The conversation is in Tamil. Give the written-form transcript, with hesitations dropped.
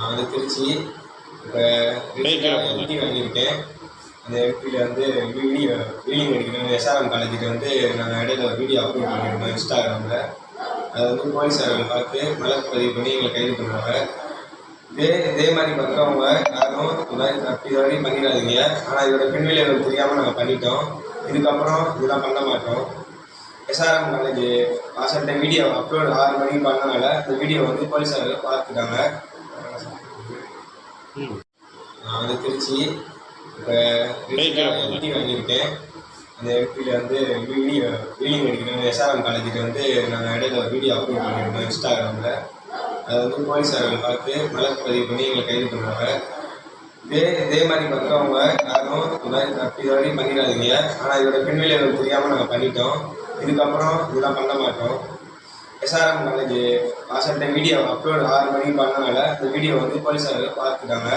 நான் வந்து திருச்சி இப்போ எம்பி வாங்கியிருக்கேன். அந்த எம்பியில் வந்து வீலிங் அடிக்கணும். எஸ்ஆர்எம் காலேஜுக்கு வந்து நாங்கள் இடையில ஒரு வீடியோ அப்லோட் பண்ணியிருந்தோம் இன்ஸ்டாகிராமில். அதை வந்து போலீஸார்கள் பார்த்து வழக்கு பதிவு பண்ணி எங்களை கைது பண்ணுவாங்க. இதே மாதிரி பண்ணுறவங்க யாரும் இந்த மாதிரி தப்பி வரையும் பண்ணிடாதீங்க. ஆனால் இதோட பின்விளைவுகள் தெரியாமல் நாங்கள் பண்ணிட்டோம். இதுக்கப்புறம் இதெல்லாம் பண்ண மாட்டோம். எஸ்ஆர்எம் காலேஜ் வாசல்கிட்ட வீடியோ அப்லோட் 6 மணிக்கு பண்ணனால இந்த வீடியோ வந்து போலீஸார்கள் பார்த்துட்டாங்க. நான் வந்து திருச்சி இப்போ எம்பி வாங்கியிருக்கேன். அந்த எம்பியில் வந்து வீலிங் அடிக்கணும். எஸ்ஆர்எம் காலேஜுக்கு வந்து நாங்கள் இடையில ஒரு வீடியோ அப்லோட் பண்ணியிருந்தோம் இன்ஸ்டாகிராமில். அதை வந்து போலீஸார்கள் பார்த்து வழக்கு பதிவு பண்ணி எங்களை கைது பண்ணுவாங்க. இதே மாதிரி பண்ணுறவங்க யாரும் இந்த மாதிரி தப்பி வரையும் பண்ணிடாதீங்க. ஆனால் இதோட பின்விளைவுகள் தெரியாமல் நாங்கள் பண்ணிட்டோம். இதுக்கப்புறம் இதெல்லாம் பண்ண மாட்டோம். எஸ்ஆர்எம் காலேஜ் வாசல்கிட்ட வீடியோ அப்லோட் 6 மணிக்கு பண்ணனால இந்த வீடியோ வந்து போலீஸார்கள் பார்த்துட்டாங்க.